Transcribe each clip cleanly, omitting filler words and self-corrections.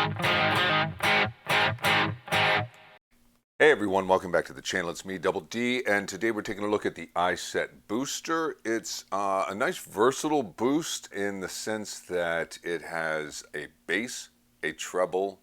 Hey everyone, welcome back to the channel. It's me, Double D, and today we're taking a look at the Iset Booster. It's a nice versatile boost in the sense that it has a bass, a treble,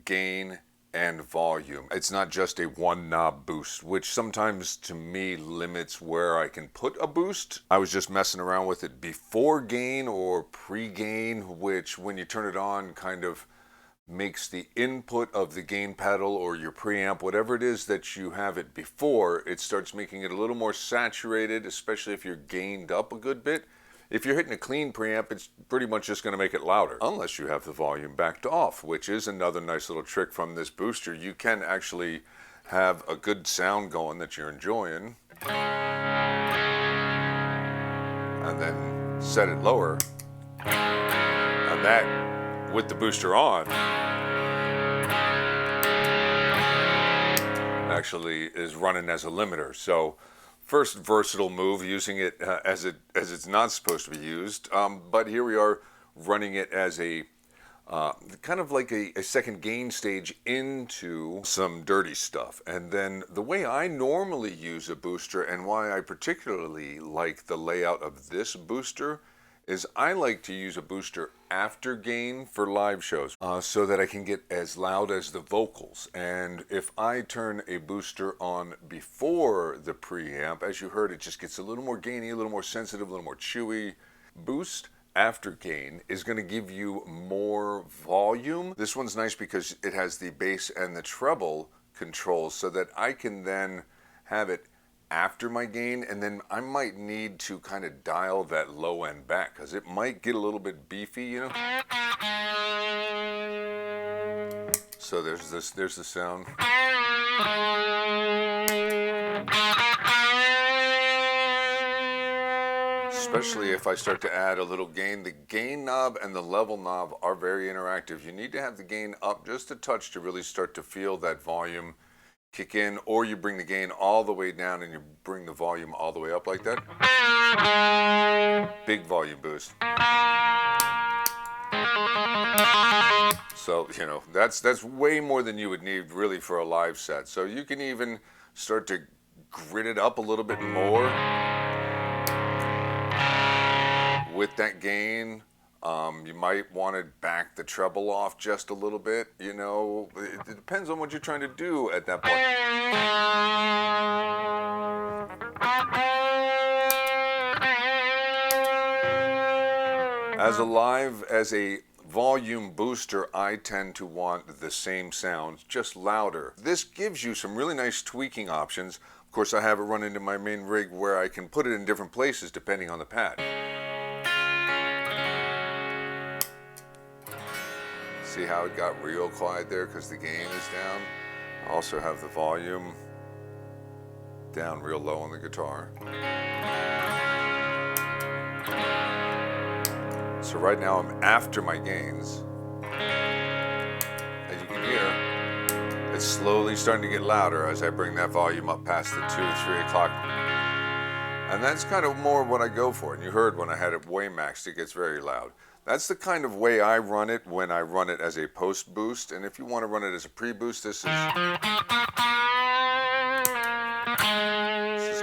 gain, and volume. It's not just a one knob boost, which sometimes to me limits where I can put a boost. I was just messing around with it before gain or pre-gain, which when you turn it on kind of makes the input of the gain pedal or your preamp, whatever it is that you have it before, it starts making it a little more saturated, especially if you're gained up a good bit. If you're hitting a clean preamp, it's pretty much just going to make it louder, unless you have the volume backed off, which is another nice little trick from this booster. You can actually have a good sound going that you're enjoying, and then set it lower, and that, with the booster on, actually is running as a limiter. So first versatile move, using it as it's not supposed to be used, but here we are running it as a kind of like a second gain stage into some dirty stuff. And then the way I normally use a booster, and why I particularly like the layout of this booster, is I like to use a booster after gain for live shows so that I can get as loud as the vocals. And if I turn a booster on before the preamp, as you heard, it just gets a little more gainy, a little more sensitive, a little more chewy. Boost after gain is going to give you more volume. This one's nice because it has the bass and the treble controls, so that I can then have it after my gain, and then I might need to kind of dial that low end back because it might get a little bit beefy, you know. So there's the sound. Especially if I start to add a little gain. The gain knob and the level knob are very interactive. You need to have the gain up just a touch to really start to feel that volume kick in, or you bring the gain all the way down and you bring the volume all the way up like that. Big volume boost. So, you know, that's way more than you would need really for a live set. So you can even start to grit it up a little bit more with that gain. You might want to back the treble off just a little bit, you know. It depends on what you're trying to do at that point. As a volume booster, I tend to want the same sound, just louder. This gives you some really nice tweaking options. Of course, I have it run into my main rig where I can put it in different places depending on the pad. See how it got real quiet there because the gain is down. I also have the volume down real low on the guitar. So right now I'm after my gains. As you can hear, it's slowly starting to get louder as I bring that volume up past the 2, 3 o'clock. And that's kind of more what I go for. And you heard when I had it way maxed, it gets very loud. That's the kind of way I run it when I run it as a post boost. And if you want to run it as a pre-boost, this is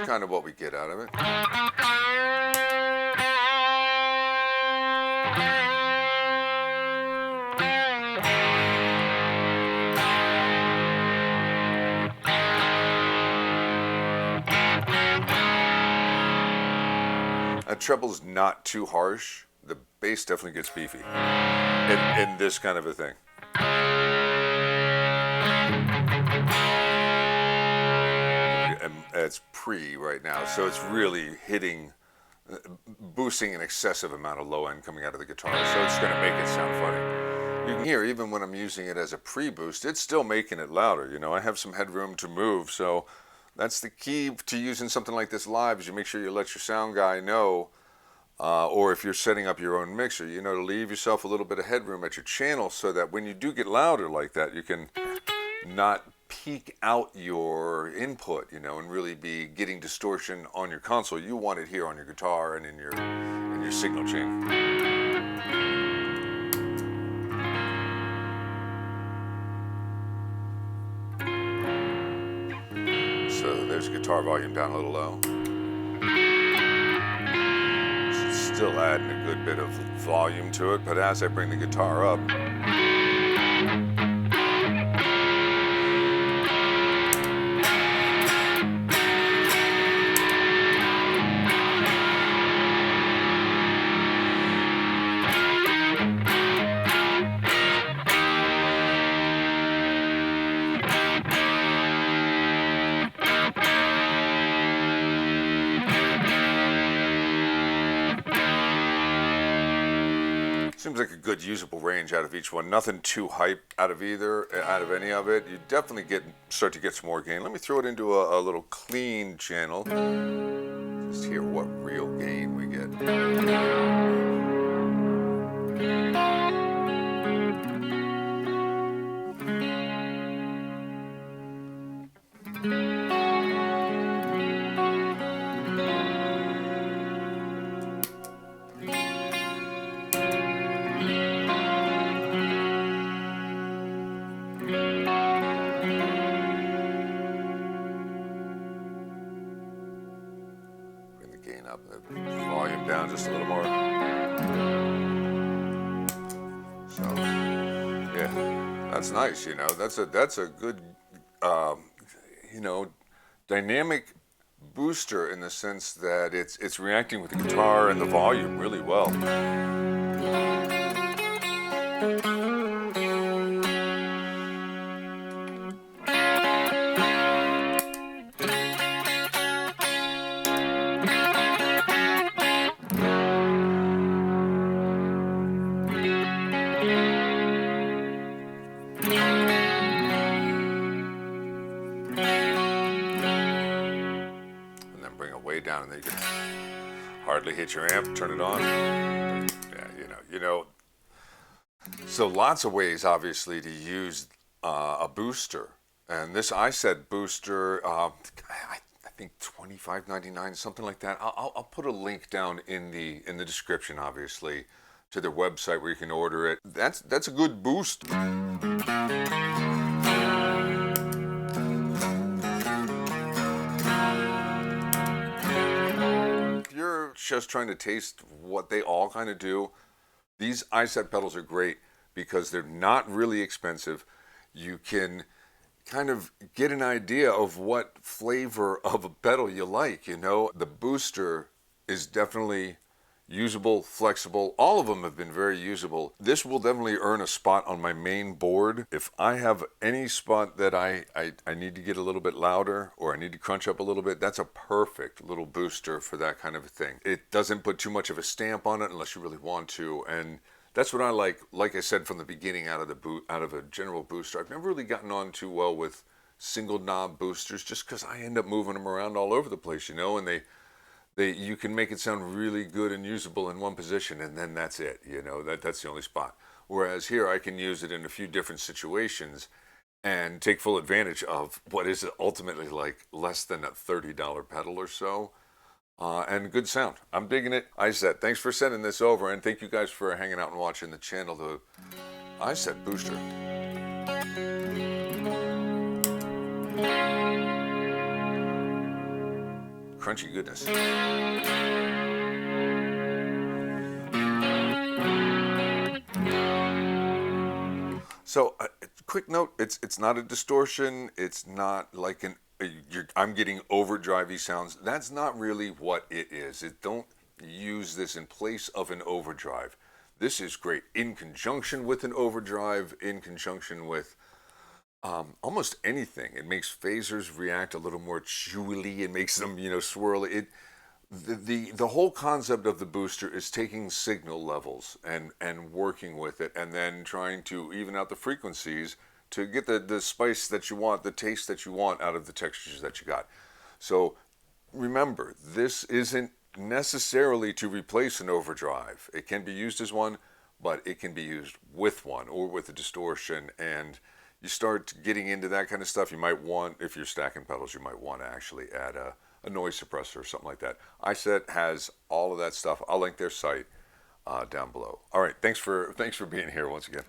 kind of what we get out of it. A treble's not too harsh. The bass definitely gets beefy in this kind of a thing. And it's pre right now, so it's really hitting, boosting an excessive amount of low end coming out of the guitar, so it's going to make it sound funny. You can hear, even when I'm using it as a pre-boost, it's still making it louder. You know, I have some headroom to move, so that's the key to using something like this live, is you make sure you let your sound guy know, or if you're setting up your own mixer, you know, to leave yourself a little bit of headroom at your channel so that when you do get louder like that, you can not peak out your input, you know, and really be getting distortion on your console. You want it here on your guitar and in your signal chain. there's guitar volume down a little low. Still adding a good bit of volume to it, but as I bring the guitar up, seems like a good usable range out of each one. Nothing too hype out of any of it. You definitely start to get some more gain. Let me throw it into a little clean channel. Just hear what real gain we get. Up the volume down just a little more. So yeah, that's nice. You know, that's a good dynamic booster in the sense that it's reacting with the guitar and the volume really well. Way down, and then you can hardly hit your amp, turn it on. Yeah, you know. So lots of ways, obviously, to use a booster, and this Iset Booster, I think $25.99, something like that. I'll put a link down in the description, obviously, to their website where you can order it. That's a good boost. Just trying to taste what they all kind of do. These Iset pedals are great because they're not really expensive. You can kind of get an idea of what flavor of a pedal you like. You know, the booster is definitely usable, flexible. All of them have been very usable. This will definitely earn a spot on my main board. If I have any spot that I need to get a little bit louder or I need to crunch up a little bit, that's a perfect little booster for that kind of a thing. It doesn't put too much of a stamp on it unless you really want to, and that's what I like. Like I said from the beginning, out of a general booster, I've never really gotten on too well with single knob boosters just because I end up moving them around all over the place, you know, and you can make it sound really good and usable in one position, and then that's it. You know, that's the only spot. Whereas here, I can use it in a few different situations and take full advantage of what is ultimately like less than a $30 pedal or so, and good sound. I'm digging it. Iset, thanks for sending this over, and thank you guys for hanging out and watching the channel. The Iset Booster. Crunchy goodness. So, quick note: it's not a distortion. It's not like I'm getting overdrivey sounds. That's not really what it is. Don't use this in place of an overdrive. This is great in conjunction with an overdrive, in conjunction with almost anything. It makes phasers react a little more chewily. It makes them, swirl. The whole concept of the booster is taking signal levels and working with it, and then trying to even out the frequencies to get the spice that you want, the taste that you want out of the textures that you got. So remember, this isn't necessarily to replace an overdrive. It can be used as one, but it can be used with one or with a distortion, and you start getting into that kind of stuff. You might want, if you're stacking pedals, you might want to actually add a noise suppressor or something like that. Iset has all of that stuff. I'll link their site down below. All right, thanks for being here once again.